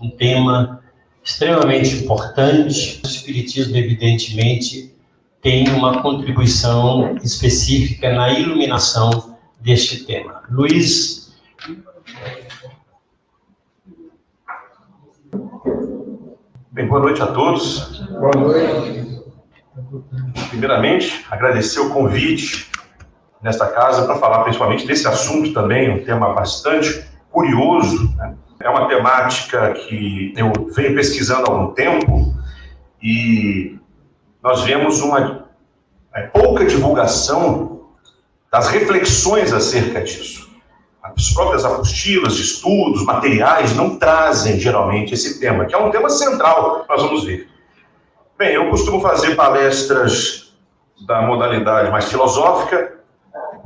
um tema extremamente importante. O Espiritismo, evidentemente, tem uma contribuição específica na iluminação deste tema. Luiz. Bem, boa noite a todos. Boa noite. Primeiramente, agradecer o convite nesta casa para falar principalmente desse assunto também, um tema bastante curioso, né? É uma temática que eu venho pesquisando há algum tempo e nós vemos uma pouca divulgação das reflexões acerca disso. As próprias apostilas, estudos, materiais não trazem geralmente esse tema, que é um tema central, nós vamos ver. Bem, eu costumo fazer palestras da modalidade mais filosófica.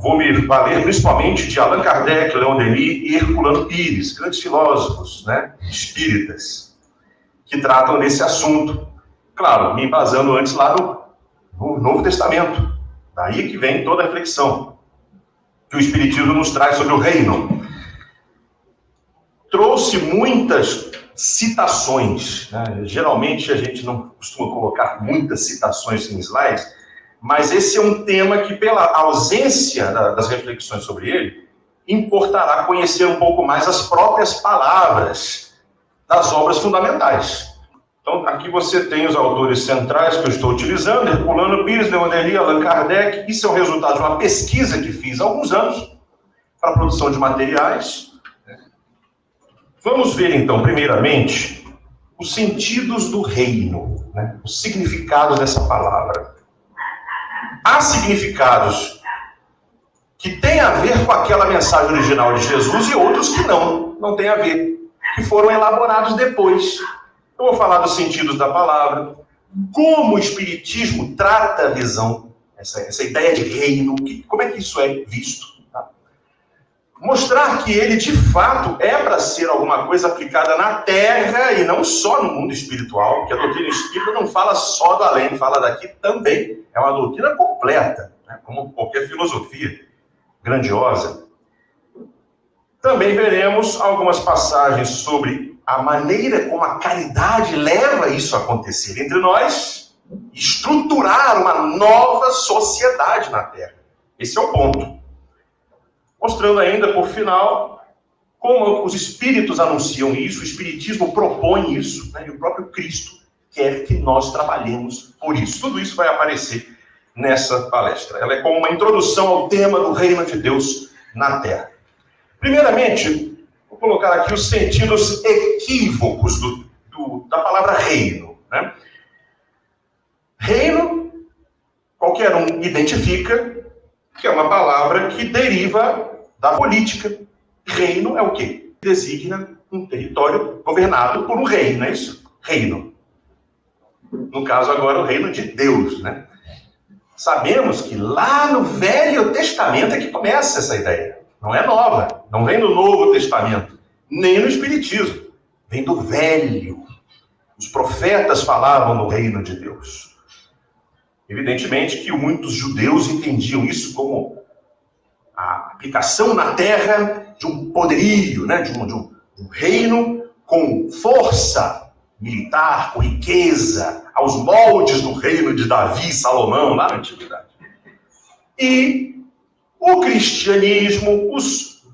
Vou me valer principalmente de Allan Kardec, Leon Denis e Herculano Pires, grandes filósofos, né, espíritas, que tratam desse assunto. Claro, me embasando antes lá no Novo Testamento. Daí que vem toda a reflexão que o Espiritismo nos traz sobre o reino. Trouxe muitas citações, né? Geralmente a gente não costuma colocar muitas citações em slides, mas esse é um tema que, pela ausência das reflexões sobre ele, importará conhecer um pouco mais as próprias palavras das obras fundamentais. Então, aqui você tem os autores centrais que eu estou utilizando: Herculano Pires, Leon Denis, Allan Kardec. Isso é o resultado de uma pesquisa que fiz há alguns anos para a produção de materiais. Vamos ver, então, primeiramente, os sentidos do reino, né? Os significados dessa palavra. Há significados que têm a ver com aquela mensagem original de Jesus e outros que não têm a ver, que foram elaborados depois. Eu vou falar dos sentidos da palavra, como o Espiritismo trata a visão, essa ideia de reino, como é que isso é visto. Tá? Mostrar que ele, de fato, é para ser alguma coisa aplicada na Terra e não só no mundo espiritual, porque a doutrina espírita não fala só do além, fala daqui também. É uma doutrina completa, né? Como qualquer filosofia grandiosa. Também veremos algumas passagens sobre a maneira como a caridade leva isso a acontecer entre nós, estruturar uma nova sociedade na Terra. Esse é o ponto. Mostrando ainda, por final, como os espíritos anunciam isso, o Espiritismo propõe isso, né? E o próprio Cristo quer que nós trabalhemos por isso. Tudo isso vai aparecer nessa palestra. Ela é como uma introdução ao tema do reino de Deus na Terra. Primeiramente, vou colocar aqui os sentidos equívocos da palavra reino, né? Reino, qualquer um identifica que é uma palavra que deriva da política. Reino é o quê? Designa um território governado por um rei, não é isso? Reino. No caso agora, o reino de Deus, né? Sabemos que lá no Velho Testamento é que começa essa ideia. Não é nova, não vem do Novo Testamento, nem no Espiritismo. Vem do Velho. Os profetas falavam no reino de Deus. Evidentemente que muitos judeus entendiam isso como a aplicação na terra de um poderio, né? de um reino com força militar, com riqueza, aos moldes do reino de Davi e Salomão, lá na Antiguidade. E o cristianismo, os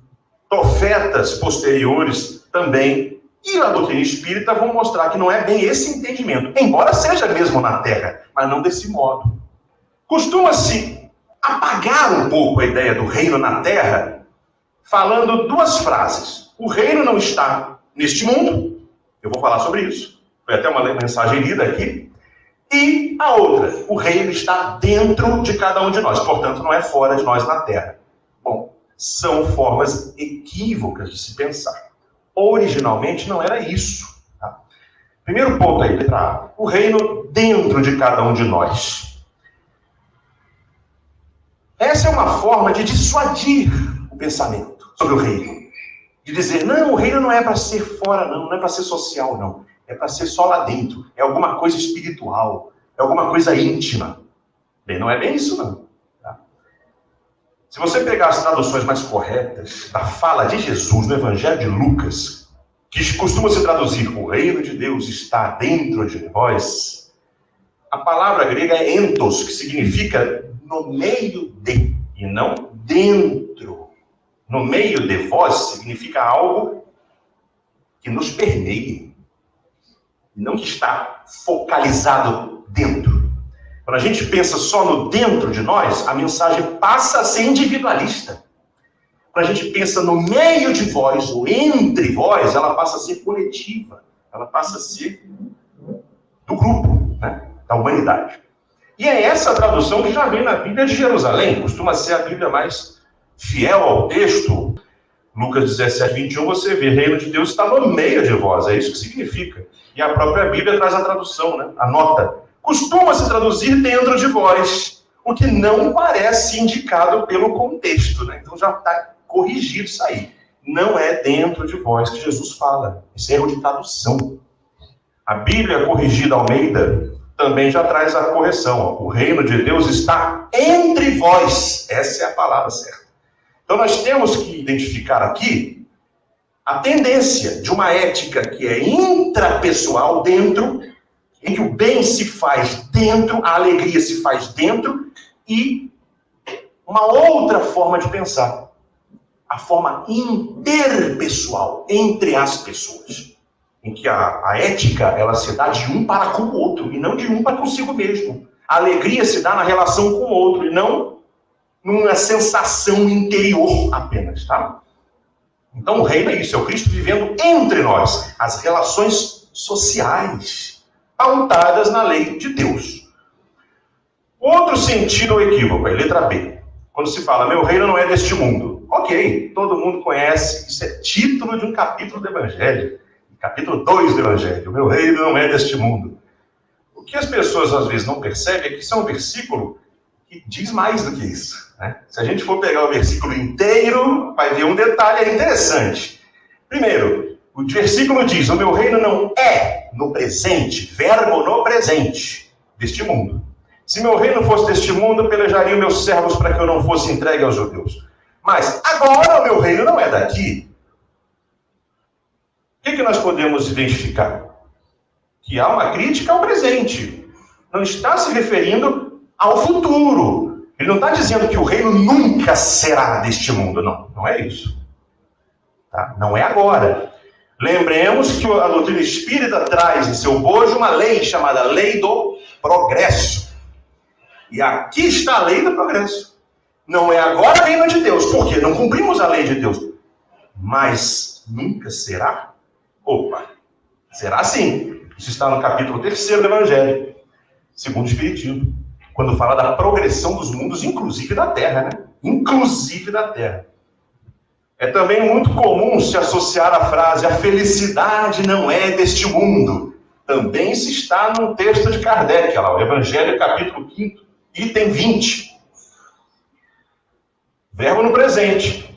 profetas posteriores também, e a doutrina espírita vão mostrar que não é bem esse entendimento, embora seja mesmo na Terra, mas não desse modo. Costuma-se apagar um pouco a ideia do reino na Terra, falando duas frases. O reino não está neste mundo, eu vou falar sobre isso, foi até uma mensagem lida aqui, e a outra, o reino está dentro de cada um de nós, portanto não é fora de nós na Terra. Bom, são formas equívocas de se pensar. Originalmente não era isso. Tá? Primeiro ponto aí, letra A. O reino dentro de cada um de nós. Essa é uma forma de dissuadir o pensamento sobre o reino. De dizer, não, o reino não é para ser fora, não é para ser social, não. É para ser só lá dentro. É alguma coisa espiritual. É alguma coisa íntima. Bem, não é bem isso, não. Tá? Se você pegar as traduções mais corretas da fala de Jesus no Evangelho de Lucas, que costuma se traduzir, o reino de Deus está dentro de vós, a palavra grega é entos, que significa no meio de, e não dentro. No meio de vós significa algo que nos permeie, não que está focalizado dentro. Quando a gente pensa só no dentro de nós, a mensagem passa a ser individualista. Quando a gente pensa no meio de vós, ou entre vós, ela passa a ser coletiva. Ela passa a ser do grupo, né? Da humanidade. E é essa tradução que já vem na Bíblia de Jerusalém. Costuma ser a Bíblia mais fiel ao texto. Lucas 17, 21, você vê, reino de Deus está no meio de vós. É isso que significa. E a própria Bíblia traz a tradução, né? A nota. Costuma se traduzir dentro de vós, o que não parece indicado pelo contexto, né? Então já está corrigido isso aí. Não é dentro de vós que Jesus fala. Isso é erro de tradução. A Bíblia corrigida Almeida também já traz a correção. O reino de Deus está entre vós. Essa é a palavra certa. Então nós temos que identificar aqui a tendência de uma ética que é intrapessoal dentro, em que o bem se faz dentro, a alegria se faz dentro, e uma outra forma de pensar, a forma interpessoal, entre as pessoas, em que a ética ela se dá de um para com o outro, e não de um para consigo mesmo. A alegria se dá na relação com o outro, e não numa sensação interior apenas, tá? Então o reino é isso, é o Cristo vivendo entre nós, as relações sociais, pautadas na lei de Deus. Outro sentido ou equívoco, é letra B. Quando se fala, meu reino não é deste mundo. Ok, todo mundo conhece, isso é título de um capítulo do Evangelho. Capítulo 2 do Evangelho, meu reino não é deste mundo. O que as pessoas às vezes não percebem é que isso é um versículo que diz mais do que isso, né? Se a gente for pegar o versículo inteiro, vai ver um detalhe interessante. Primeiro, o versículo diz, o meu reino não é no presente, verbo no presente, deste mundo. Se meu reino fosse deste mundo, pelejariam meus servos para que eu não fosse entregue aos judeus. Mas agora o meu reino não é daqui. O que nós podemos identificar? Que há uma crítica ao presente. Não está se referindo ao futuro. Ele não está dizendo que o reino nunca será deste mundo. Não, não é isso. Tá? Não é agora. Lembremos que a doutrina espírita traz em seu bojo uma lei chamada lei do progresso. E aqui está a lei do progresso. Não é agora o reino de Deus. Por quê? Não cumprimos a lei de Deus. Mas nunca será? Opa, será sim. Isso está no capítulo 3 do Evangelho, segundo o Espiritismo, quando fala da progressão dos mundos, inclusive da Terra, né? Inclusive da Terra. É também muito comum se associar a frase, a felicidade não é deste mundo. Também isso está no texto de Kardec, lá, o Evangelho, capítulo 5, item 20. Verbo no presente.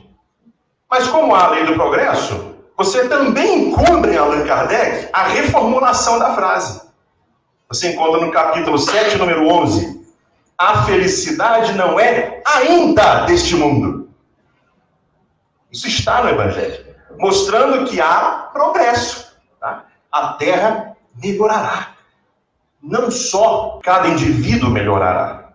Mas como há a lei do progresso, você também encontra em Allan Kardec a reformulação da frase. Você encontra no capítulo 7, número 11. A felicidade não é ainda deste mundo. Isso está no Evangelho, mostrando que há progresso. Tá? A Terra melhorará. Não só cada indivíduo melhorará.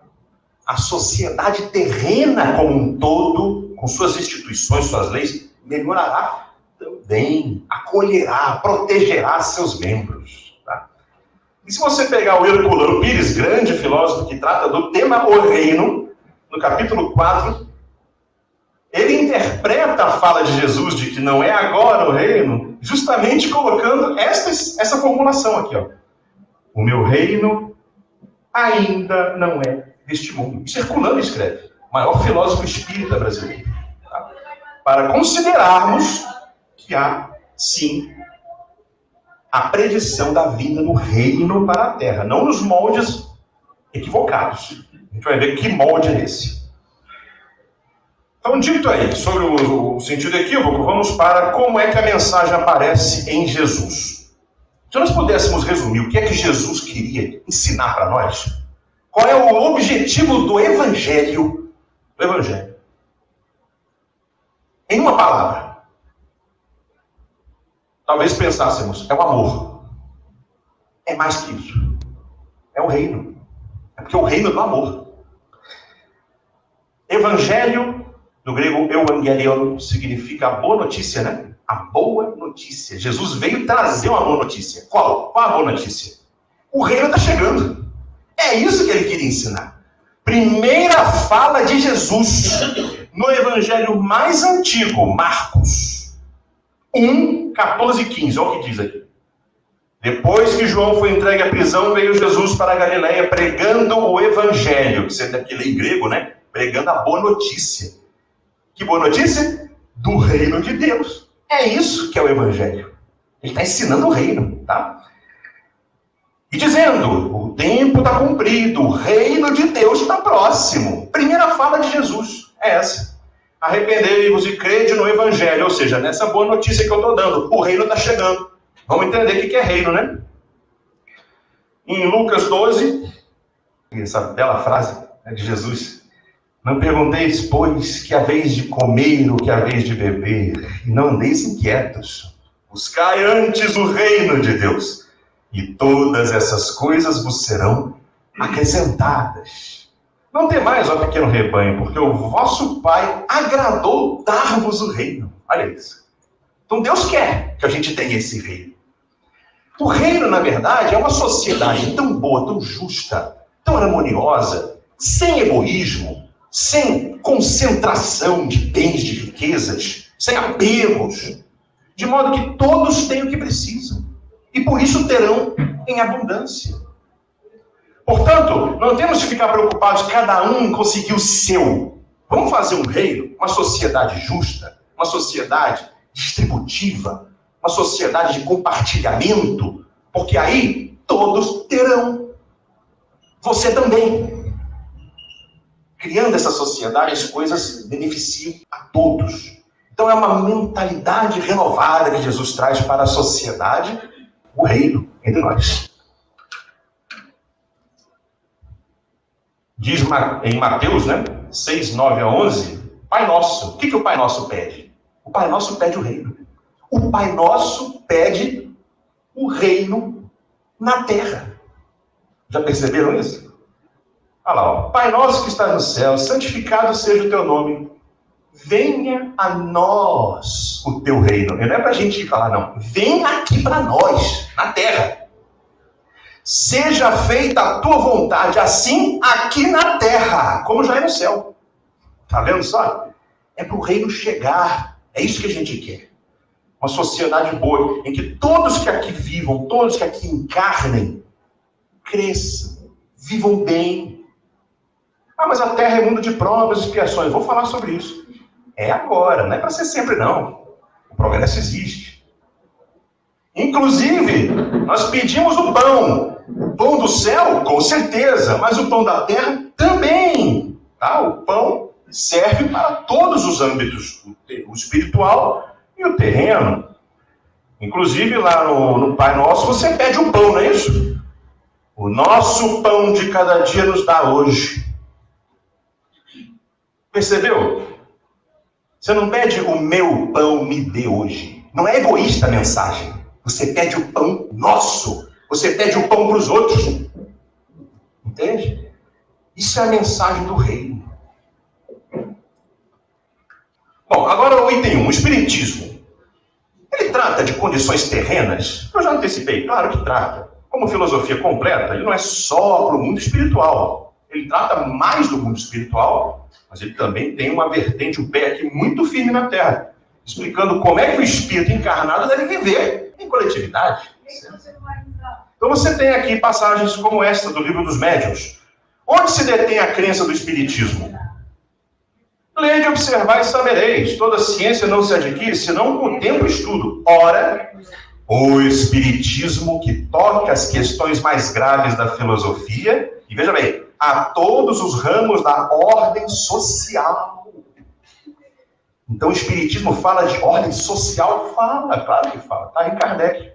A sociedade terrena como um todo, com suas instituições, suas leis, melhorará também, acolherá, protegerá seus membros. Tá? E se você pegar o Herculano Pires, grande filósofo que trata do tema o reino, no capítulo 4, ele interpreta a fala de Jesus de que não é agora o reino, justamente colocando essa formulação aqui. Ó. O meu reino ainda não é deste mundo. Isso Herculano escreve, o maior filósofo espírita brasileiro. Tá? Para considerarmos que há, sim, a predição da vinda do reino para a Terra, não nos moldes equivocados. A gente vai ver que molde é esse. Então, dito aí sobre o sentido equívoco, vamos para como é que a mensagem aparece em Jesus. Se nós pudéssemos resumir o que é que Jesus queria ensinar para nós, qual é o objetivo do Evangelho? Do Evangelho. Em uma palavra. talvez pensássemos, é o amor. É mais que isso. É o reino. É porque é o reino do amor. Evangelho, no grego euangelion, significa a boa notícia, né? A boa notícia. Jesus veio trazer uma boa notícia. Qual? Qual a boa notícia? O reino está chegando. É isso que ele queria ensinar. Primeira fala de Jesus no evangelho mais antigo, Marcos 1, 14 e 15. Olha o que diz aqui. Depois que João foi entregue à prisão, veio Jesus para a Galileia pregando o evangelho, que você aqui lê em grego, né? Pregando a boa notícia. Que boa notícia? Do reino de Deus. É isso que é o evangelho. Ele está ensinando o reino, tá? E dizendo, o tempo está cumprido, o reino de Deus está próximo. Primeira fala de Jesus é essa. Arrependei-vos e crede no evangelho, ou seja, nessa boa notícia que eu estou dando. O reino está chegando. Vamos entender o que é reino, né? Em Lucas 12, essa bela frase de Jesus. Não pergunteis, pois, que a vez de comer ou que a vez de beber, e não andeis inquietos. Buscai antes o reino de Deus, e todas essas coisas vos serão acrescentadas. Não temais, ó pequeno rebanho, porque o vosso Pai agradou dar-vos o reino. Olha isso. Então Deus quer que a gente tenha esse reino. O reino, na verdade, é uma sociedade tão boa, tão justa, tão harmoniosa, sem egoísmo, sem concentração de bens, de riquezas, sem apegos, de modo que todos têm o que precisam. E por isso terão em abundância. Portanto, não temos que ficar preocupados cada um em conseguir o seu. Vamos fazer um reino, uma sociedade justa, uma sociedade distributiva, uma sociedade de compartilhamento, porque aí todos terão. Você também. Criando essa sociedade, as coisas beneficiam a todos. Então é uma mentalidade renovada que Jesus traz para a sociedade, o reino entre nós. Diz em Mateus, né, 6, 9 a 11, Pai Nosso. O que o Pai Nosso pede? O Pai Nosso pede o reino. O Pai Nosso pede o reino na terra. Já perceberam isso? Olha lá, ó. Pai Nosso que está no céu, santificado seja o teu nome. Venha a nós o teu reino. Não é para a gente falar, não. Vem aqui para nós, na terra. Seja feita a tua vontade, assim aqui na terra, como já é no céu. Tá vendo só? É para o reino chegar. É isso que a gente quer. Uma sociedade boa, em que todos que aqui vivam, todos que aqui encarnem, cresçam, vivam bem. Ah, mas a terra é mundo de provas e expiações. Vou falar sobre isso. É agora, não é para ser sempre, não. O progresso existe. Inclusive, nós pedimos o pão. O pão do céu, com certeza, mas o pão da terra também. Tá? O pão serve para todos os âmbitos, o espiritual e o terreno. Inclusive, lá no Pai Nosso, você pede o pão, não é isso? O nosso pão de cada dia nos dá hoje. Percebeu? Você não pede o meu pão me dê hoje. Não é egoísta a mensagem. Você pede o pão nosso. Você pede o pão para os outros. Entende? Isso é a mensagem do reino. Bom, agora o item 1, o espiritismo. Ele trata de condições terrenas? Eu já antecipei, claro que trata. Como filosofia completa, ele não é só para o mundo espiritual. Ele trata mais do mundo espiritual, mas ele também tem uma vertente, um pé aqui muito firme na Terra, explicando como é que o espírito encarnado deve viver em coletividade. Então você tem aqui passagens como esta do Livro dos Médiuns. Onde se detém a crença do espiritismo? Lede, observar e sabereis. Toda ciência não se adquire, senão com o tempo e estudo. Ora, o espiritismo que toca as questões mais graves da filosofia, e veja bem, a todos os ramos da ordem social. Então o espiritismo fala de ordem social? Fala, claro que fala. Está em Kardec.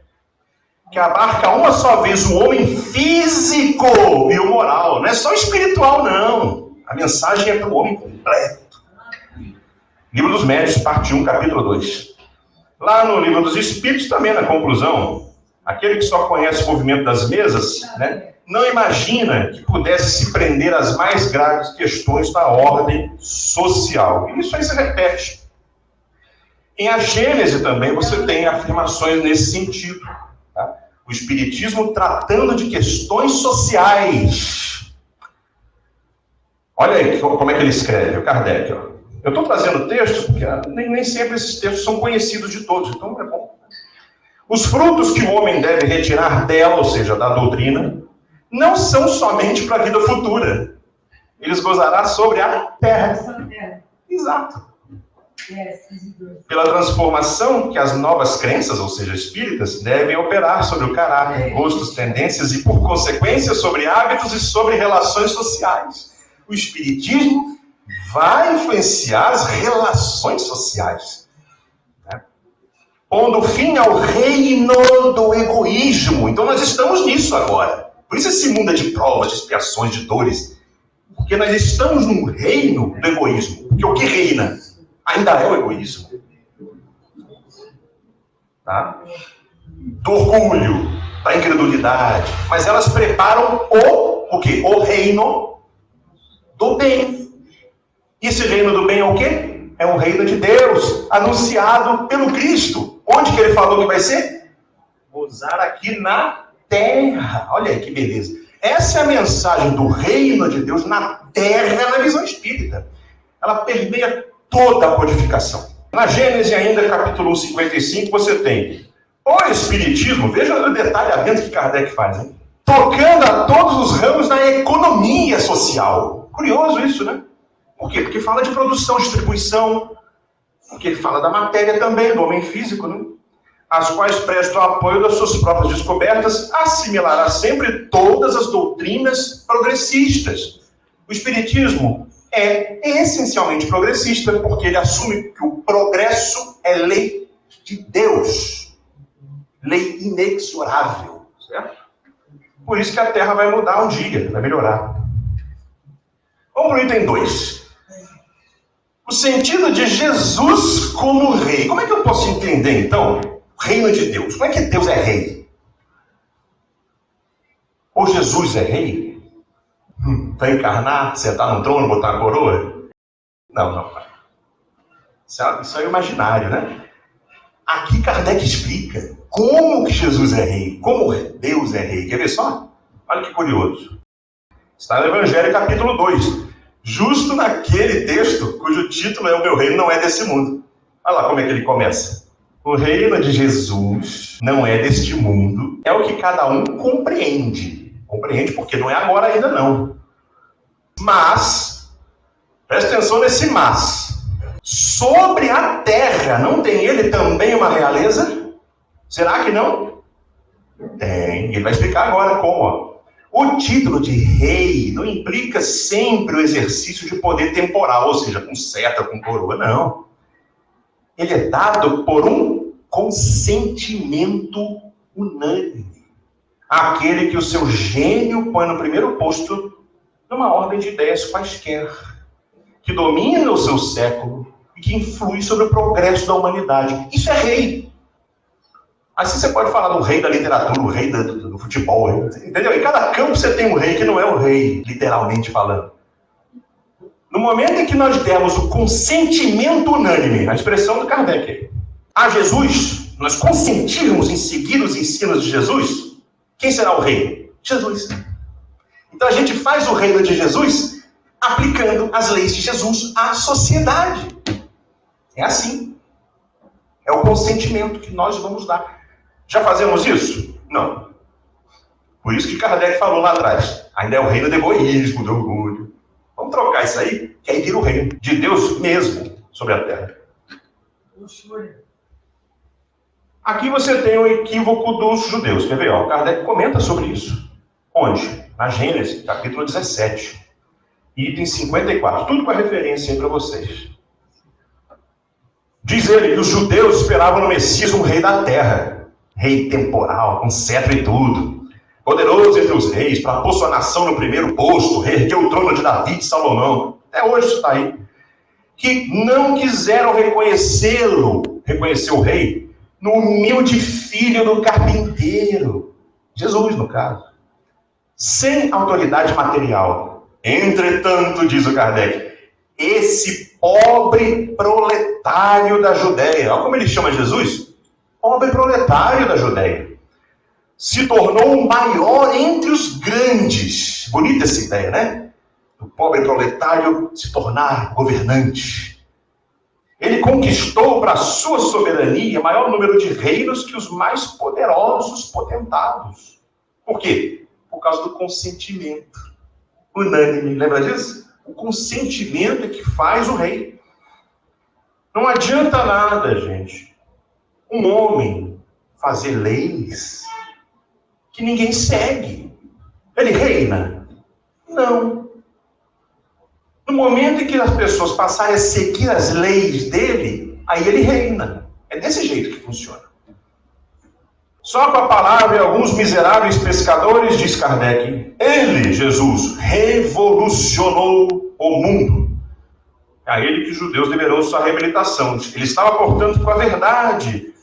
Que abarca uma só vez o homem físico e o moral. Não é só espiritual, não. A mensagem é para o homem completo. Livro dos Médiuns, parte 1, capítulo 2. Lá no Livro dos Espíritos, também na conclusão, aquele que só conhece o movimento das mesas, né, não imagina que pudesse se prender às mais graves questões da ordem social. E isso aí se repete. Em A Gênese também você tem afirmações nesse sentido. Tá? O Espiritismo tratando de questões sociais. Olha aí como é que ele escreve, o Kardec. Ó. Eu estou trazendo textos porque nem sempre esses textos são conhecidos de todos, então é bom. Os frutos que o homem deve retirar dela, ou seja, da doutrina, não são somente para a vida futura. Eles gozará sobre a terra. Exato. Pela transformação que as novas crenças, ou seja, espíritas, devem operar sobre o caráter, gostos, tendências e, por consequência, sobre hábitos e sobre relações sociais. O espiritismo vai influenciar as relações sociais, né? Pondo fim ao reino do egoísmo. Então nós estamos nisso agora. Por isso esse mundo é de provas, de expiações, de dores. Porque nós estamos num reino do egoísmo. Porque o que reina ainda é o egoísmo. Tá? Do orgulho, da incredulidade. Mas elas preparam o quê? O reino do bem. E esse reino do bem é o quê? É o reino de Deus, anunciado pelo Cristo. Onde que ele falou que vai ser? Gozar aqui na terra. Olha aí que beleza. Essa é a mensagem do reino de Deus na terra, na visão espírita. Ela permeia toda a codificação. Na Gênese ainda, capítulo 55, você tem o Espiritismo, veja o detalhamento que Kardec faz, hein? Tocando a todos os ramos da economia social. Curioso isso, né? Por quê? Porque fala de produção, distribuição, porque fala da matéria também, do homem físico, né? As quais prestam apoio das suas próprias descobertas, assimilará sempre todas as doutrinas progressistas. O Espiritismo é essencialmente progressista, porque ele assume que o progresso é lei de Deus, lei inexorável, certo? Por isso que a Terra vai mudar um dia, vai melhorar. Vamos para o item 2. O sentido de Jesus como rei. Como é que eu posso entender, então, o reino de Deus? Como é que Deus é rei? Ou Jesus é rei? Para encarnar, sentar no trono, botar a coroa? Não. Isso é imaginário, né? Aqui Kardec explica como que Jesus é rei, como Deus é rei. Quer ver só? Olha que curioso. Está no Evangelho, capítulo 2. Justo naquele texto cujo título é O Meu Reino Não É Desse Mundo. Olha lá como é que ele começa. O reino de Jesus não é deste mundo. É o que cada um compreende. Compreende porque não é agora ainda não. Mas, presta atenção nesse mas. Sobre a terra, não tem ele também uma realeza? Será que não? Tem. Ele vai explicar agora como, ó. O título de rei não implica sempre o exercício de poder temporal, ou seja, com seta, com coroa, não. Ele é dado por um consentimento unânime. Aquele que o seu gênio põe no primeiro posto numa ordem de ideias quaisquer, que domina o seu século e que influi sobre o progresso da humanidade. Isso é rei. Assim você pode falar do rei da literatura, o rei do futebol, entendeu? Em cada campo você tem um rei que não é o rei, literalmente falando. No momento em que nós demos o consentimento unânime, a expressão do Kardec, a Jesus, nós consentirmos em seguir os ensinos de Jesus, quem será o rei? Jesus. Então a gente faz o reino de Jesus aplicando as leis de Jesus à sociedade. É assim. É o consentimento que nós vamos dar. Já fazemos isso? Não. Por isso que Kardec falou lá atrás. Ainda é o reino do egoísmo, do orgulho. Vamos trocar isso aí, que aí vira o reino de Deus mesmo sobre a terra. Aqui você tem o equívoco dos judeus. Quer ver? Ó, Kardec comenta sobre isso. Onde? Na Gênesis, capítulo 17. Item 54. Tudo com a referência aí para vocês. Diz ele que os judeus esperavam no Messias um rei da terra. Rei temporal, com cetro e tudo. Poderoso entre os reis, para pôr sua nação no primeiro posto, reerguer o trono de Davi e de Salomão. Até hoje isso está aí. Que não quiseram reconhecer o rei, no humilde filho do carpinteiro, Jesus, no caso, sem autoridade material. Entretanto, diz o Kardec, esse pobre proletário da Judéia, olha como ele chama Jesus, pobre proletário da Judéia, se tornou o maior entre os grandes. Bonita essa ideia, né? O pobre proletário se tornar governante. Ele conquistou para a sua soberania maior número de reinos que os mais poderosos potentados. Por quê? Por causa do consentimento unânime. Lembra disso? O consentimento é que faz o rei. Não adianta nada, gente, um homem fazer leis que ninguém segue. Ele reina? Não. No momento em que as pessoas passarem a seguir as leis dele, aí ele reina. É desse jeito que funciona. Só com a palavra e alguns miseráveis pescadores, diz Kardec, ele, Jesus, revolucionou o mundo. É a ele que os judeus deverão sua reabilitação. Ele estava, portanto, com a verdade.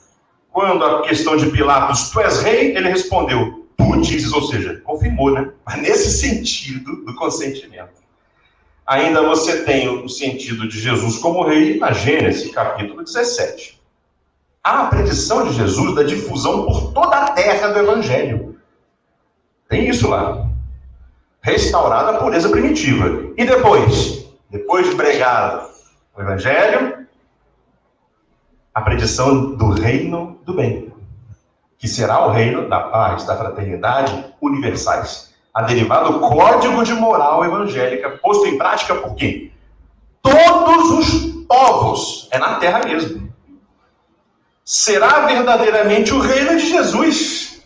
Quando a questão de Pilatos, tu és rei, ele respondeu, tu dizes, ou seja, confirmou, né? Mas nesse sentido do consentimento. Ainda você tem o sentido de Jesus como rei na Gênesis, capítulo 17. Há a predição de Jesus da difusão por toda a terra do Evangelho. Tem isso lá. Restaurada a pureza primitiva. E depois de pregar o Evangelho, a predição do reino do bem, que será o reino da paz, da fraternidade universais. A derivada do código de moral evangélica, posto em prática por quem? Todos os povos. É na terra mesmo. Será verdadeiramente o reino de Jesus.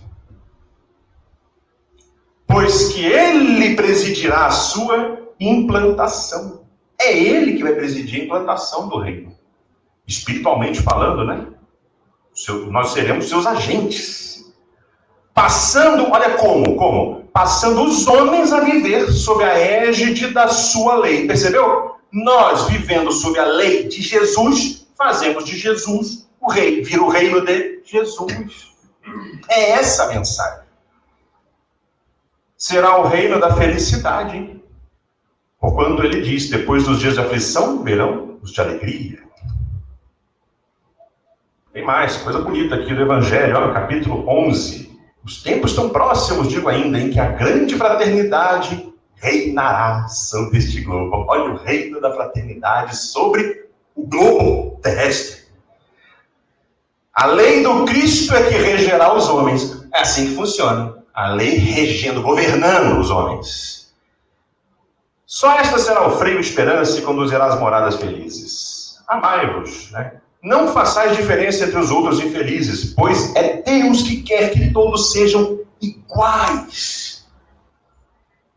Pois que ele presidirá a sua implantação. É ele que vai presidir a implantação do reino. Espiritualmente falando, né? Nós seremos seus agentes. Passando, olha como? Passando os homens a viver sob a égide da sua lei. Percebeu? Nós, vivendo sob a lei de Jesus, fazemos de Jesus o rei. Vira o reino de Jesus. É essa a mensagem. Será o reino da felicidade. Porquanto ele diz, depois dos dias de aflição, verão os de alegria. Tem mais, coisa bonita aqui do Evangelho, olha, capítulo 11. Os tempos estão próximos, digo ainda, em que a grande fraternidade reinará sobre este globo. Olha o reino da fraternidade sobre o globo terrestre. A lei do Cristo é que regerá os homens. É assim que funciona. A lei regendo, governando os homens. Só esta será o freio esperança e conduzirá às moradas felizes. Amai-vos, né? Não façais diferença entre os outros infelizes, pois é Deus que quer que todos sejam iguais.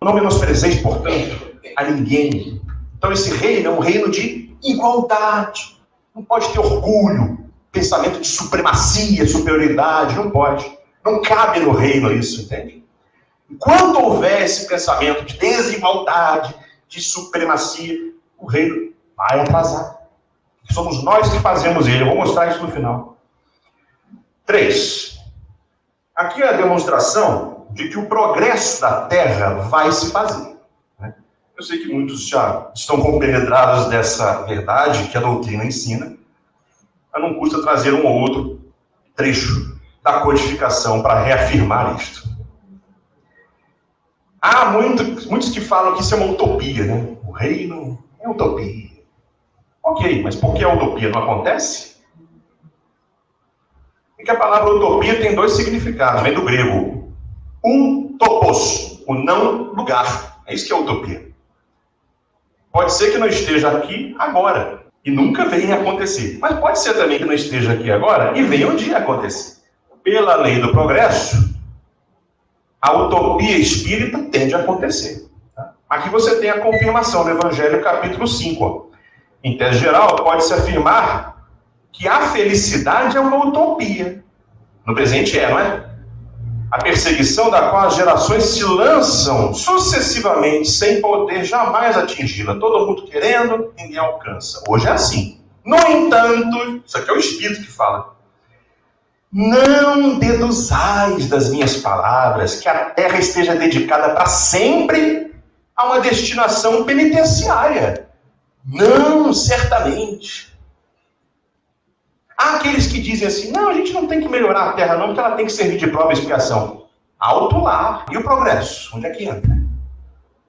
Não menosprezeis, portanto, a ninguém. Então esse reino é um reino de igualdade. Não pode ter orgulho, pensamento de supremacia, superioridade, não pode. Não cabe no reino isso, entende? Enquanto houver esse pensamento de desigualdade, de supremacia, o reino vai atrasar. Somos nós que fazemos ele. Eu vou mostrar isso no final. 3. Aqui é a demonstração de que o progresso da Terra vai se fazer. Eu sei que muitos já estão compenetrados dessa verdade que a doutrina ensina, mas não custa trazer um ou outro trecho da codificação para reafirmar isto. Há muitos que falam que isso é uma utopia, né? O reino é utopia. Ok, mas por que a utopia não acontece? É que a palavra utopia tem 2 significados, vem do grego. Topos, o não lugar. É isso que é utopia. Pode ser que não esteja aqui agora e nunca venha acontecer. Mas pode ser também que não esteja aqui agora e venha um dia acontecer. Pela lei do progresso, a utopia espírita tende a acontecer. Aqui você tem a confirmação do Evangelho, capítulo 5. Em tese geral, pode-se afirmar que a felicidade é uma utopia. No presente não é? A perseguição da qual as gerações se lançam sucessivamente, sem poder jamais atingi-la. Todo mundo querendo, ninguém alcança. Hoje é assim. No entanto, isso aqui é o Espírito que fala. Não deduzais das minhas palavras que a terra esteja dedicada para sempre a uma destinação penitenciária. Não, certamente. Há aqueles que dizem assim, não, a gente não tem que melhorar a terra não, porque ela tem que servir de prova e expiação. Alto lá. E o progresso? Onde é que entra?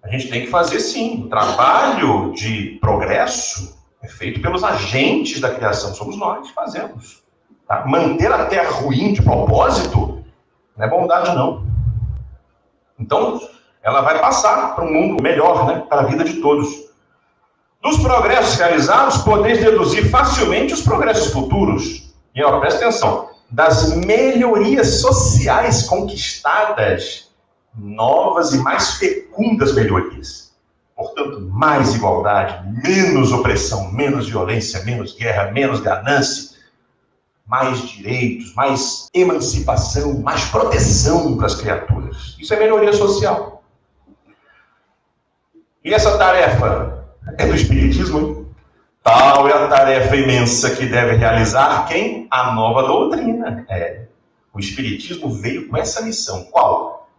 A gente tem que fazer, sim. O trabalho de progresso é feito pelos agentes da criação. Somos nós que fazemos. Tá? Manter a terra ruim de propósito não é bondade, não. Então, ela vai passar para um mundo melhor, né? Para a vida de todos. Dos progressos realizados, podeis deduzir facilmente os progressos futuros. E, ó, presta atenção. Das melhorias sociais conquistadas, novas e mais fecundas melhorias. Portanto, mais igualdade, menos opressão, menos violência, menos guerra, menos ganância, mais direitos, mais emancipação, mais proteção para as criaturas. Isso é melhoria social. E essa tarefa é do Espiritismo, hein? Tal é a tarefa imensa que deve realizar quem? A nova doutrina. O Espiritismo veio com essa missão. Qual?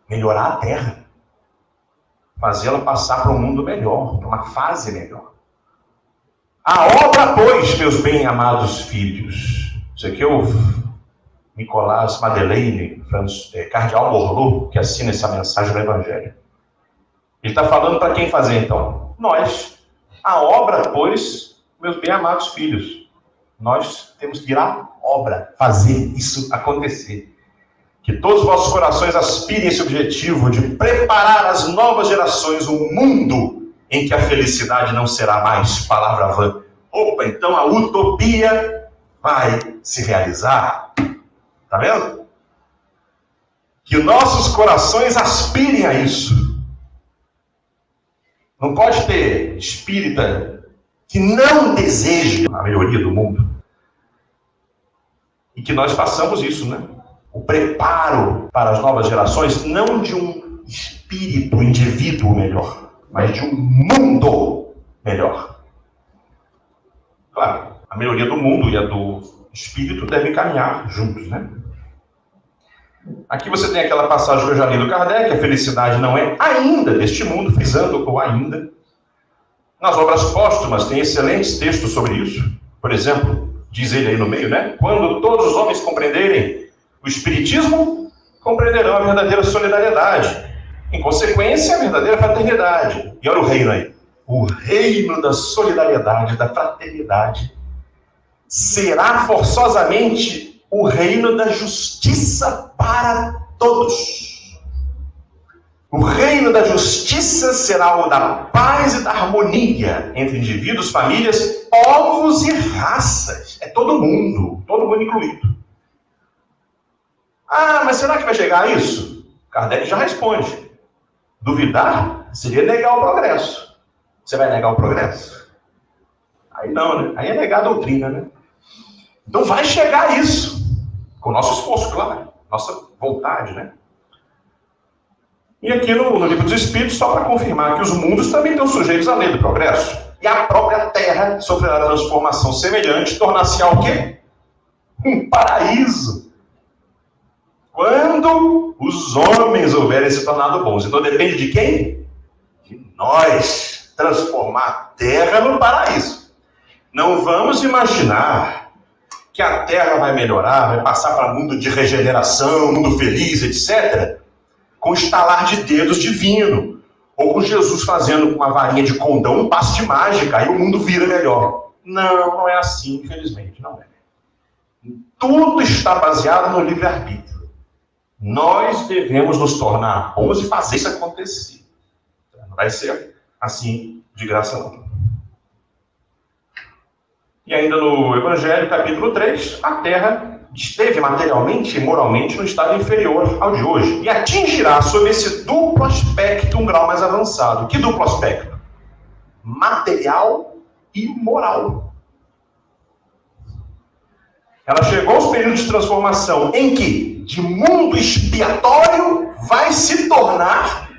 Melhorar a Terra. Fazê-la passar para um mundo melhor, para uma fase melhor. A obra, pois, meus bem-amados filhos. Isso aqui é o Nicolas Madeleine, cardeal Morlot, que assina essa mensagem do Evangelho. Ele está falando para quem fazer, então? Nós. A obra, pois, meus bem-amados filhos. Nós temos que virar obra, fazer isso acontecer. Que todos os vossos corações aspirem esse objetivo de preparar as novas gerações um mundo em que a felicidade não será mais palavra vã. Opa, então a utopia vai se realizar. Tá vendo? Que nossos corações aspirem a isso. Não pode ter espírita que não deseje a melhoria do mundo. E que nós façamos isso, né? O preparo para as novas gerações, não de um espírito, indivíduo melhor, mas de um mundo melhor. Claro, a melhoria do mundo e a do espírito devem caminhar juntos, né? Aqui você tem aquela passagem que eu já li do Kardec, a felicidade não é ainda deste mundo, frisando o ainda. Nas obras póstumas tem excelentes textos sobre isso. Por exemplo, diz ele aí no meio, né? Quando todos os homens compreenderem o Espiritismo, compreenderão a verdadeira solidariedade. Em consequência, a verdadeira fraternidade. E olha o reino aí. O reino da solidariedade, da fraternidade, será forçosamente o reino da justiça para todos. O reino da justiça será o da paz e da harmonia entre indivíduos, famílias, povos e raças. É todo mundo incluído. Ah, mas será que vai chegar a isso? Kardec já responde. Duvidar seria negar o progresso. Você vai negar o progresso? Aí não, né? Aí é negar a doutrina, né? Então vai chegar a isso. Com o nosso esforço, claro. Nossa vontade, né? E aqui no Livro dos Espíritos, só para confirmar que os mundos também estão sujeitos à lei do progresso. E a própria Terra sofrerá transformação semelhante, tornar-se ao quê? Um paraíso. Quando os homens houverem se tornado bons. Então depende de quem? De nós transformar a Terra no paraíso. Não vamos imaginar que a Terra vai melhorar, vai passar para um mundo de regeneração, mundo feliz, etc., com estalar de dedos divino, ou com Jesus fazendo com uma varinha de condão um passe de mágica, aí o mundo vira melhor. Não, não é assim, infelizmente, não é. Tudo está baseado no livre-arbítrio. Nós devemos nos tornar bons e fazer isso acontecer. Não vai ser assim, de graça não. E ainda no Evangelho, capítulo 3, a Terra esteve materialmente e moralmente no estado inferior ao de hoje. E atingirá, sob esse duplo aspecto, um grau mais avançado. Que duplo aspecto? Material e moral. Ela chegou aos períodos de transformação em que, de mundo expiatório, vai se tornar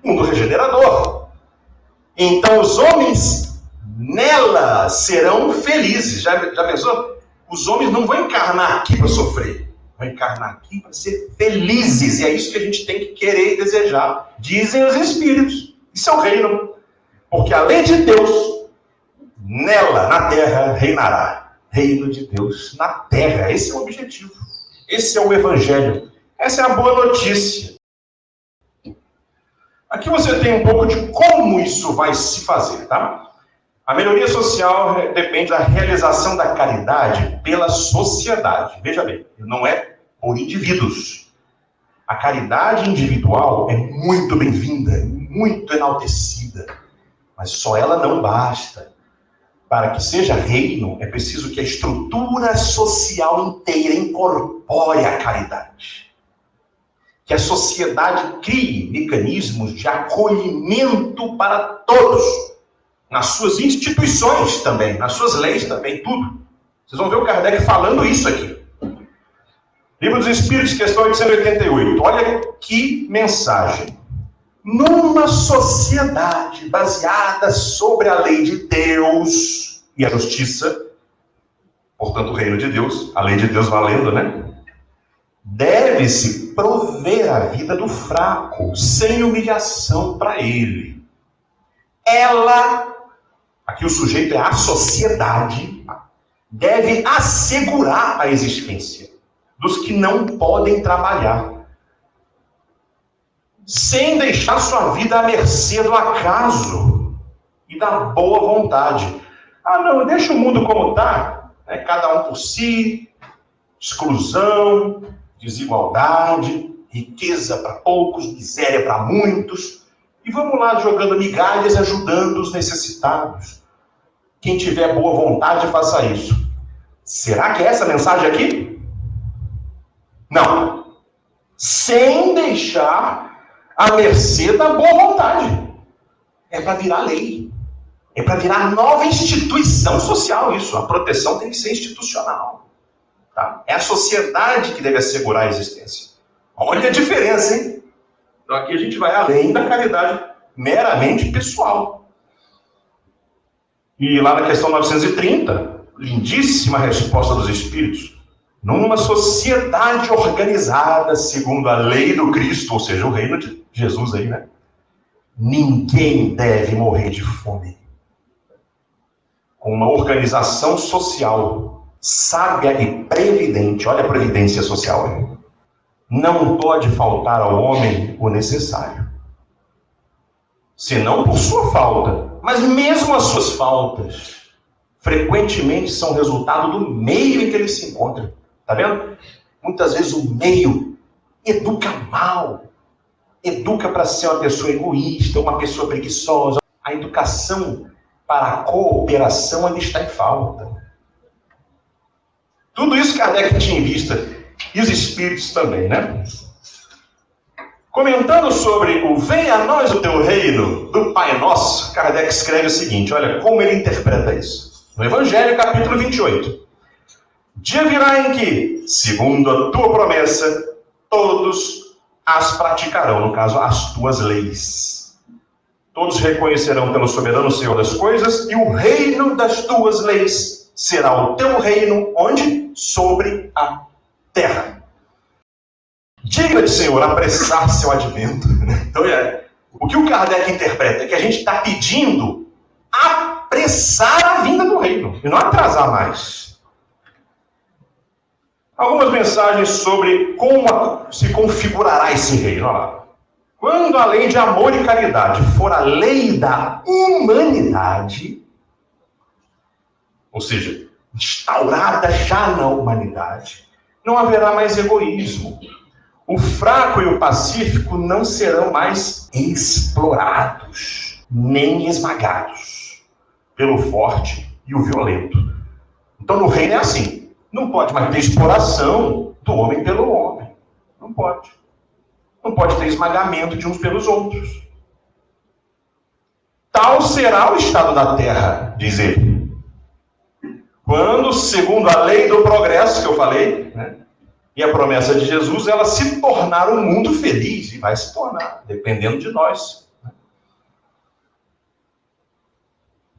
mundo regenerador. Então os homens nela serão felizes. Já pensou? os homens não vão encarnar aqui para sofrer, vão encarnar aqui para ser felizes. E é isso que a gente tem que querer e desejar. Dizem os Espíritos. Isso é o reino. Porque a lei de Deus, nela, na terra, reinará. Reino de Deus na terra. Esse é o objetivo. Esse é o Evangelho. Essa é a boa notícia. Aqui você tem um pouco de como isso vai se fazer, tá? A melhoria social depende da realização da caridade pela sociedade. Veja bem, não é por indivíduos. A caridade individual é muito bem-vinda, muito enaltecida. Mas só ela não basta. Para que seja reino, é preciso que a estrutura social inteira incorpore a caridade. Que a sociedade crie mecanismos de acolhimento para todos. Nas suas instituições também, nas suas leis também, tudo. Vocês vão ver o Kardec falando isso aqui. Livro dos Espíritos, questão 888. Olha que mensagem. Numa sociedade baseada sobre a lei de Deus e a justiça, portanto o reino de Deus, a lei de Deus valendo, né? Deve-se prover a vida do fraco, sem humilhação para ele. Ela, aqui o sujeito é a sociedade, deve assegurar a existência dos que não podem trabalhar, sem deixar sua vida à mercê do acaso e da boa vontade. Ah, não, deixa o mundo como está, né? Cada um por si, exclusão, desigualdade, riqueza para poucos, miséria para muitos. E vamos lá jogando migalhas, ajudando os necessitados. Quem tiver boa vontade, faça isso. Será que é essa a mensagem aqui? Não. Sem deixar à mercê da boa vontade. É para virar lei. É para virar nova instituição social isso. A proteção tem que ser institucional. Tá? É a sociedade que deve assegurar a existência. Olha a diferença, hein? Então aqui a gente vai além da caridade meramente pessoal. E lá na questão 930, lindíssima resposta dos Espíritos. Numa sociedade organizada segundo a lei do Cristo, ou seja, o reino de Jesus aí, né? Ninguém deve morrer de fome. Com uma organização social sábia e previdente, olha a previdência social aí. Não pode faltar ao homem o necessário. Senão por sua falta. Mas mesmo as suas faltas, frequentemente são resultado do meio em que ele se encontra. Tá vendo? Muitas vezes o meio educa mal. Educa para ser uma pessoa egoísta, uma pessoa preguiçosa. A educação para a cooperação ainda está em falta. Tudo isso Kardec tinha em vista. E os Espíritos também, né? Comentando sobre o venha a nós o teu reino do Pai Nosso, Kardec escreve o seguinte, olha como ele interpreta isso. No Evangelho, capítulo 28. Dia virá em que, segundo a tua promessa, todos as praticarão, no caso, as tuas leis. Todos reconhecerão pelo soberano Senhor das coisas, e o reino das tuas leis será o teu reino, onde? Sobre a terra. Diga-te, Senhor, apressar seu advento. Então, o que o Kardec interpreta é que a gente está pedindo apressar a vinda do reino, e não atrasar mais. Algumas mensagens sobre como se configurará esse reino. Olha lá. Quando a lei de amor e caridade for a lei da humanidade, ou seja, instaurada já na humanidade, não haverá mais egoísmo. O fraco e o pacífico não serão mais explorados, nem esmagados pelo forte e o violento. Então no reino é assim. Não pode mais ter exploração do homem pelo homem. Não pode. Não pode ter esmagamento de uns pelos outros. Tal será o estado da terra, diz ele. Quando, segundo a lei do progresso que eu falei, né, e a promessa de Jesus, ela se tornar um mundo feliz, e vai se tornar, dependendo de nós.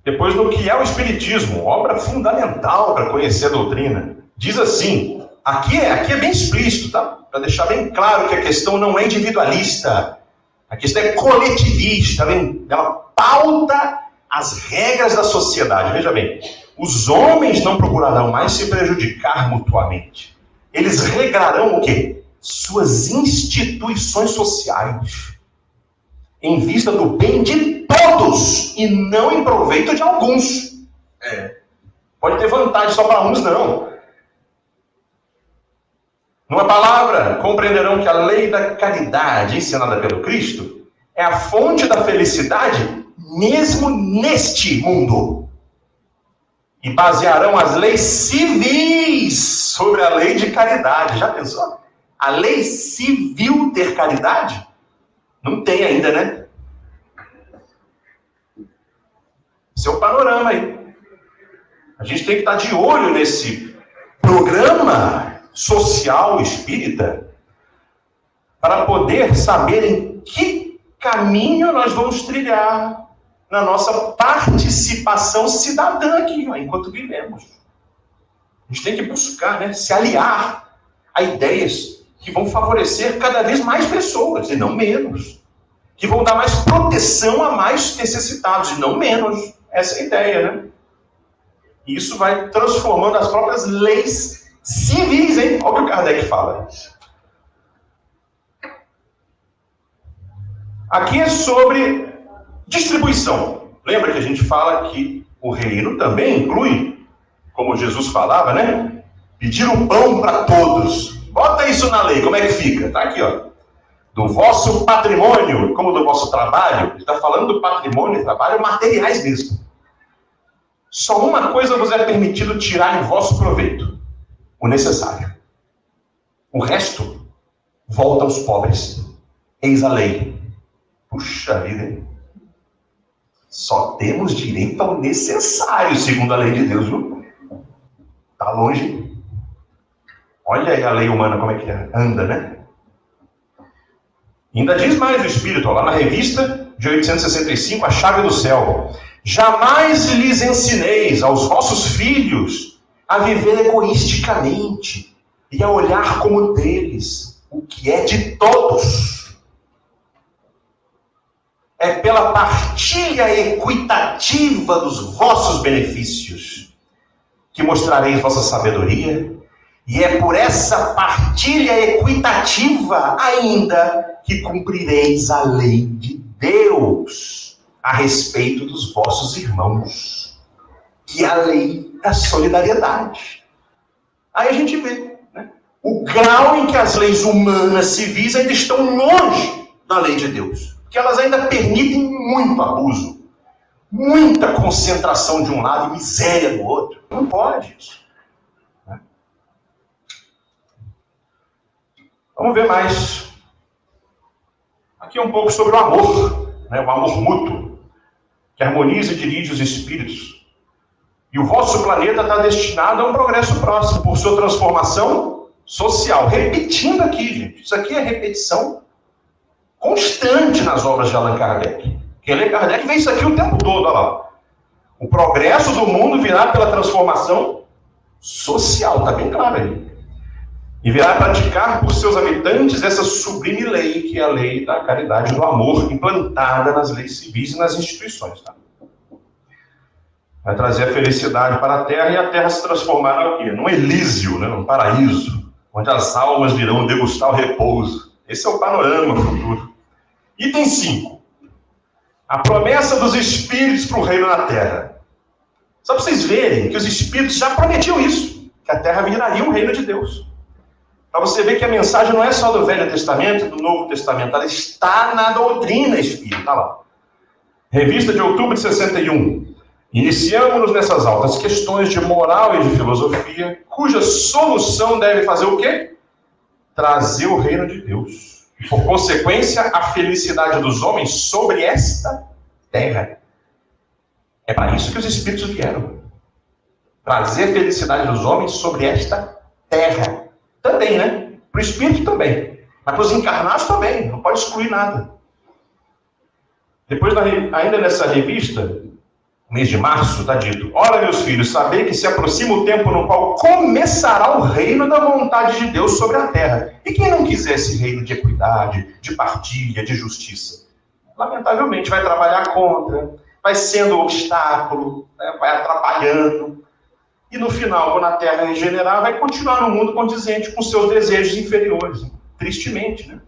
Depois, no que é o Espiritismo, obra fundamental para conhecer a doutrina. Diz assim, aqui é bem explícito, tá? Para deixar bem claro que a questão não é individualista, a questão é coletivista, ela pauta as regras da sociedade. Veja bem, os homens não procurarão mais se prejudicar mutuamente. Eles regrarão o quê? Suas instituições sociais, em vista do bem de todos e não em proveito de alguns. Pode ter vantagem só para uns, não. Numa palavra, compreenderão que a lei da caridade ensinada pelo Cristo é a fonte da felicidade mesmo neste mundo. E basearão as leis civis sobre a lei de caridade. Já pensou? A lei civil ter caridade? Não tem ainda, né? Esse é o panorama aí. A gente tem que estar de olho nesse programa social espírita para poder saber em que caminho nós vamos trilhar na nossa participação cidadã aqui, enquanto vivemos. A gente tem que buscar, né, se aliar a ideias que vão favorecer cada vez mais pessoas, e não menos. Que vão dar mais proteção a mais necessitados, e não menos. Essa é a ideia, né? E isso vai transformando as próprias leis civis, hein? Olha o que o Kardec fala. Aqui é sobre distribuição. Lembra que a gente fala que o reino também inclui, como Jesus falava, né? Pedir o pão para todos. Bota isso na lei, como é que fica? Tá aqui, ó. Do vosso patrimônio, como do vosso trabalho. Ele está falando do patrimônio e trabalho materiais mesmo. Só uma coisa vos é permitido tirar em vosso proveito: o necessário. O resto volta aos pobres. Eis a lei. Puxa vida, hein? Só temos direito ao necessário, segundo a lei de Deus, viu? Tá longe. Olha aí a lei humana como é que anda, né? Ainda diz mais o Espírito, ó, lá na revista de 865, A Chave do Céu. Jamais lhes ensineis aos vossos filhos a viver egoisticamente e a olhar como deles o que é de todos. É pela partilha equitativa dos vossos benefícios que mostrareis vossa sabedoria, e é por essa partilha equitativa ainda que cumprireis a lei de Deus a respeito dos vossos irmãos, que é a lei da solidariedade. Aí a gente vê, né, o grau em que as leis humanas civis ainda estão longe da lei de Deus, que elas ainda permitem muito abuso, muita concentração de um lado e miséria do outro. Não pode isso. Vamos ver mais. Aqui um pouco sobre o amor, né? O amor mútuo, que harmoniza e dirige os espíritos. E o vosso planeta está destinado a um progresso próximo, por sua transformação social. Repetindo aqui, gente. Isso aqui é repetição constante nas obras de Allan Kardec. Quem lê Kardec vê isso aqui o tempo todo, olha lá. O progresso do mundo virá pela transformação social, está bem claro aí. E virá praticar por seus habitantes essa sublime lei, que é a lei da caridade e do amor, implantada nas leis civis e nas instituições. Tá? Vai trazer a felicidade para a Terra, e a Terra se transformará aqui, num Elísio, né, num paraíso, onde as almas virão degustar o repouso. Esse é o panorama futuro. Item 5. A promessa dos espíritos para o reino na Terra. Só para vocês verem que os espíritos já prometiam isso, que a Terra viraria um reino de Deus. Para você ver que a mensagem não é só do Velho Testamento, do Novo Testamento, ela está na doutrina espírita. Tá lá. Revista de outubro de 61. Iniciamos-nos nessas altas questões de moral e de filosofia, cuja solução deve fazer o quê? Trazer o reino de Deus. E, por consequência, a felicidade dos homens sobre esta terra. É para isso que os espíritos vieram. Trazer a felicidade dos homens sobre esta terra. Também, né? Para o espírito também. Mas para os encarnados também. Não pode excluir nada. Depois, ainda nessa revista, mês de março, está dito: ora, meus filhos, sabei que se aproxima o tempo no qual começará o reino da vontade de Deus sobre a terra. E quem não quiser esse reino de equidade, de partilha, de justiça, lamentavelmente vai trabalhar contra, vai sendo obstáculo, né, vai atrapalhando. E no final, quando a terra regenerar, vai continuar no mundo condizente com seus desejos inferiores. Tristemente, né?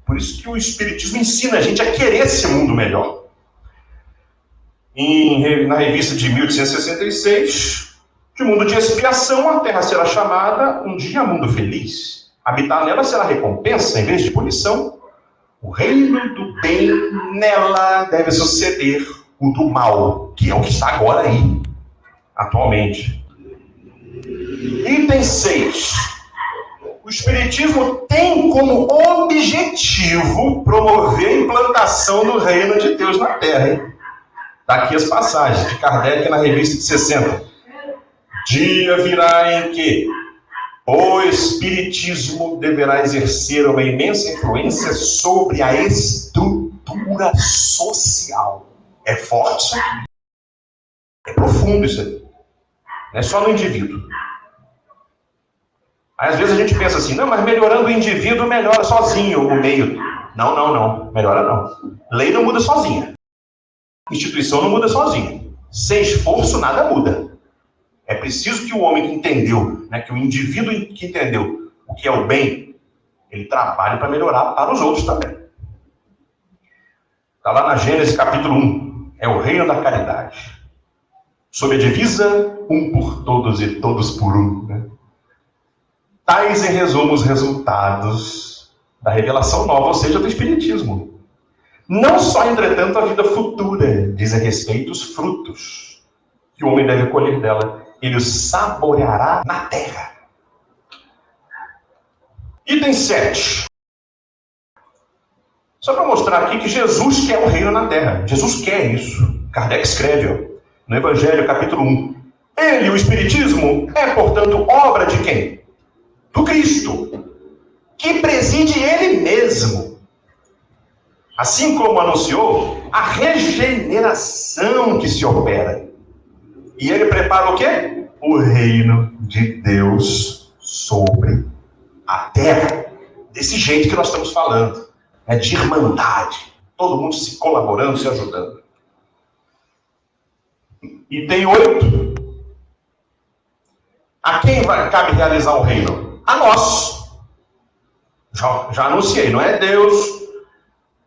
Por isso que o Espiritismo ensina a gente a querer esse mundo melhor. Na revista de 1866, de mundo de expiação, a terra será chamada um dia mundo feliz. Habitar nela será recompensa em vez de punição. O reino do bem nela deve suceder o do mal, que é o que está agora aí, atualmente. Item 6. O Espiritismo tem como objetivo promover a implantação do reino de Deus na Terra. Hein? Daqui as passagens de Kardec na revista de 60. Dia virá em que o Espiritismo deverá exercer uma imensa influência sobre a estrutura social. É forte isso aqui. É profundo isso aqui. Não é só no indivíduo. Aí, às vezes a gente pensa assim, não, mas melhorando o indivíduo melhora sozinho o meio. Não. Melhora não. Lei não muda sozinha. Instituição não muda sozinha. Sem esforço, nada muda. É preciso que o homem que entendeu, né, que o indivíduo que entendeu o que é o bem, ele trabalhe para melhorar para os outros também. Está lá na Gênesis capítulo 1. É o reino da caridade. Sob a divisa, um por todos e todos por um. Né? Tais, em resumo, os resultados da revelação nova, ou seja, do Espiritismo. Não só, entretanto, a vida futura diz a respeito os frutos que o homem deve colher dela. Ele os saboreará na terra. Item 7. Só para mostrar aqui que Jesus quer o reino na terra. Jesus quer isso. Kardec escreve no Evangelho, capítulo 1. Ele, o Espiritismo, é, portanto, obra de quem? Do Cristo, que preside Ele mesmo. Assim como anunciou, a regeneração que se opera. E Ele prepara o quê? O reino de Deus sobre a terra. Desse jeito que nós estamos falando. É de irmandade. Todo mundo se colaborando, se ajudando. Item 8. A quem cabe realizar o reino? A nós. Já anunciei, não é Deus,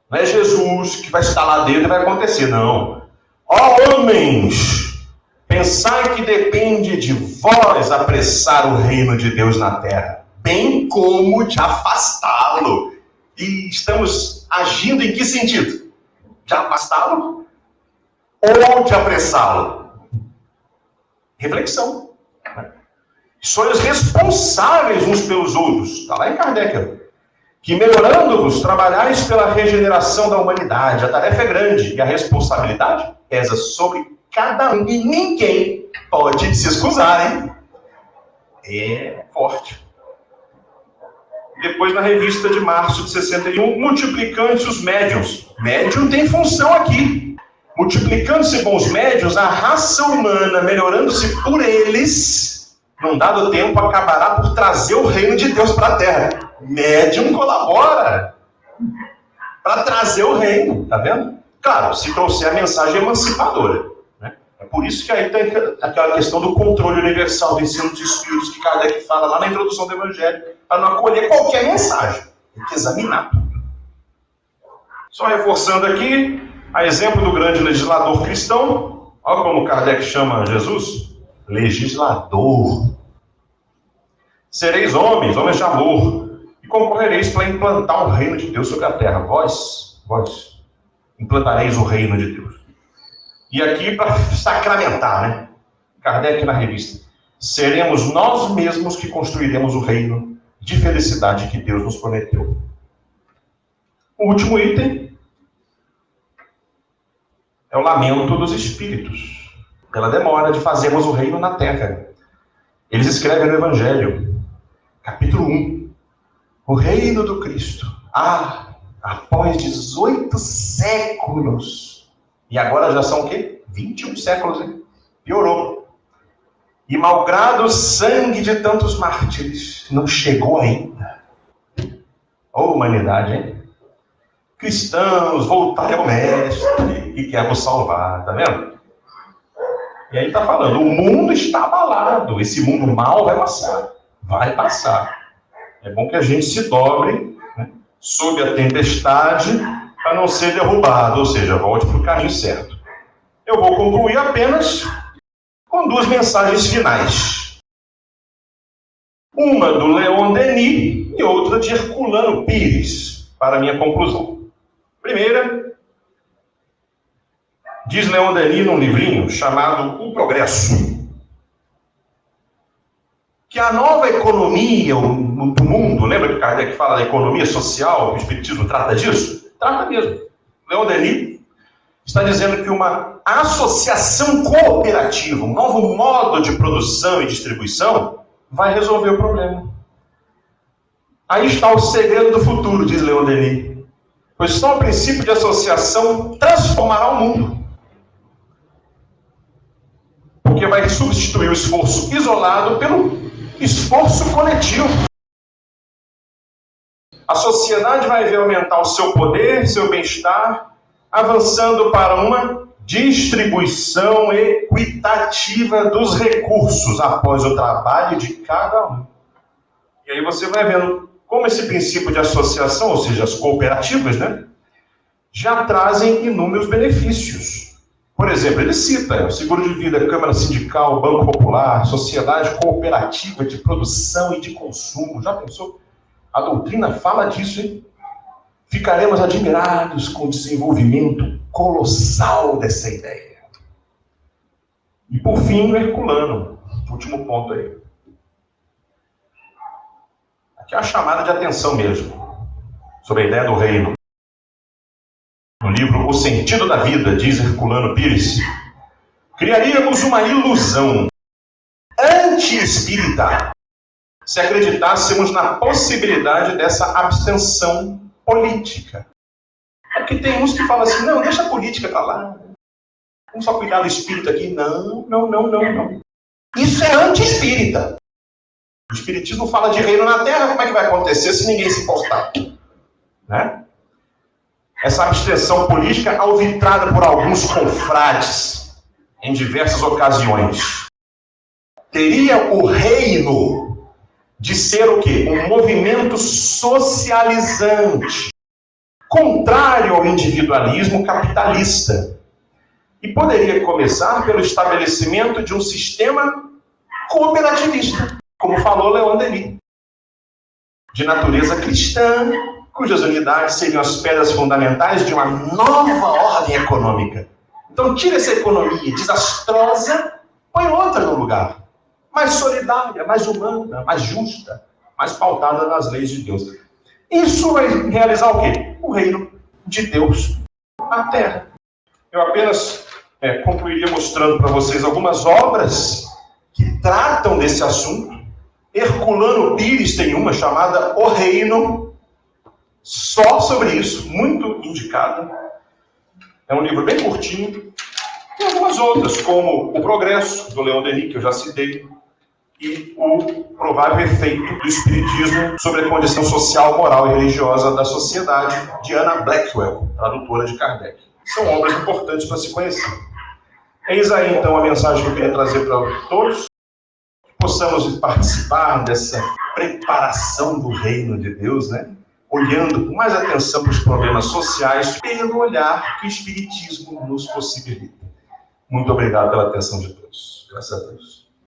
não é Jesus que vai estar lá dentro e vai acontecer, não. Ó homens, pensai que depende de vós apressar o reino de Deus na terra, bem como de afastá-lo. E estamos agindo em que sentido? De afastá-lo ou de apressá-lo? Reflexão. Sois responsáveis uns pelos outros. Está lá em Kardec. Que melhorando-vos, trabalhais pela regeneração da humanidade. A tarefa é grande e a responsabilidade pesa sobre cada um. E ninguém pode se excusar, hein? É forte. Depois, na revista de março de 61, multiplicando-se os médiuns. Médium tem função aqui. Multiplicando-se com os médiuns, a raça humana, melhorando-se por eles, num dado tempo, acabará por trazer o reino de Deus para a terra. Médium colabora para trazer o reino, tá vendo? Claro, se trouxer a mensagem emancipadora. Né? É por isso que aí tem aquela questão do controle universal do ensino dos espíritos que Kardec fala lá na introdução do Evangelho, para não acolher qualquer mensagem. Tem que examinar tudo. Só reforçando aqui, a exemplo do grande legislador cristão, olha como Kardec chama Jesus. Legislador. Sereis homens de amor, e concorrereis para implantar o reino de Deus sobre a terra. Vós implantareis o reino de Deus. E aqui para sacramentar, né? Kardec na revista. Seremos nós mesmos que construiremos o reino de felicidade que Deus nos prometeu. O último item é o lamento dos espíritos pela demora de fazermos o reino na terra. Eles escrevem no Evangelho, capítulo 1, o reino do Cristo. Após 18 séculos, e agora já são o quê? 21 séculos, hein? Piorou. E malgrado o sangue de tantos mártires, não chegou ainda. Ô humanidade, hein? Cristãos, voltai ao mestre e quer vos salvar, tá vendo? E aí está falando, o mundo está abalado, esse mundo mal vai passar. Vai passar. É bom que a gente se dobre, né, sob a tempestade para não ser derrubado, ou seja, volte para o caminho certo. Eu vou concluir apenas com duas mensagens finais. Uma do Leon Denis e outra de Herculano Pires, para a minha conclusão. Primeira, diz Leon Denis num livrinho chamado O Progresso, que a nova economia do mundo, lembra que Kardec fala da economia social, o Espiritismo trata disso? Trata mesmo. Leon Denis está dizendo que uma associação cooperativa, um novo modo de produção e distribuição, vai resolver o problema. Aí está o segredo do futuro, diz Leon Denis. Pois só o princípio de associação transformará o mundo. Porque vai substituir o esforço isolado pelo esforço coletivo. A sociedade vai ver aumentar o seu poder, seu bem-estar, avançando para uma distribuição equitativa dos recursos após o trabalho de cada um. E aí você vai vendo como esse princípio de associação, ou seja, as cooperativas, né, já trazem inúmeros benefícios. Por exemplo, ele cita o seguro de vida, Câmara Sindical, Banco Popular, Sociedade Cooperativa de Produção e de Consumo. Já pensou? A doutrina fala disso, hein? Ficaremos admirados com o desenvolvimento colossal dessa ideia. E por fim, o Herculano, último ponto aí. Aqui é uma chamada de atenção mesmo, sobre a ideia do reino. No livro O Sentido da Vida, diz Herculano Pires, criaríamos uma ilusão anti-espírita se acreditássemos na possibilidade dessa abstenção política. É porque tem uns que falam assim, não, deixa a política para lá. Vamos só cuidar do espírito aqui. Não. Isso é anti-espírita. O espiritismo fala de reino na terra, como é que vai acontecer se ninguém se importar? Né? Essa abstenção política alvitrada por alguns confrades em diversas ocasiões. Teria o reino de ser o quê? Um movimento socializante, contrário ao individualismo capitalista. E poderia começar pelo estabelecimento de um sistema cooperativista, como falou Leon Denis, de natureza cristã, cujas unidades seriam as pedras fundamentais de uma nova ordem econômica. Então tira essa economia desastrosa, põe outra no lugar. Mais solidária, mais humana, mais justa, mais pautada nas leis de Deus. Isso vai realizar o quê? O reino de Deus na Terra. Eu apenas concluiria mostrando para vocês algumas obras que tratam desse assunto. Herculano Pires tem uma chamada O Reino, só sobre isso, muito indicada. É um livro bem curtinho. Tem algumas outras, como O Progresso, do Leon Denis, que eu já citei, e o provável efeito do Espiritismo sobre a condição social, moral e religiosa da sociedade, de Anna Blackwell, tradutora de Kardec. São obras importantes para se conhecer. Eis aí, então, a mensagem que eu queria trazer para todos, que possamos participar dessa preparação do reino de Deus, né? Olhando com mais atenção para os problemas sociais, pelo olhar que o Espiritismo nos possibilita. Muito obrigado pela atenção de todos. Graças a Deus.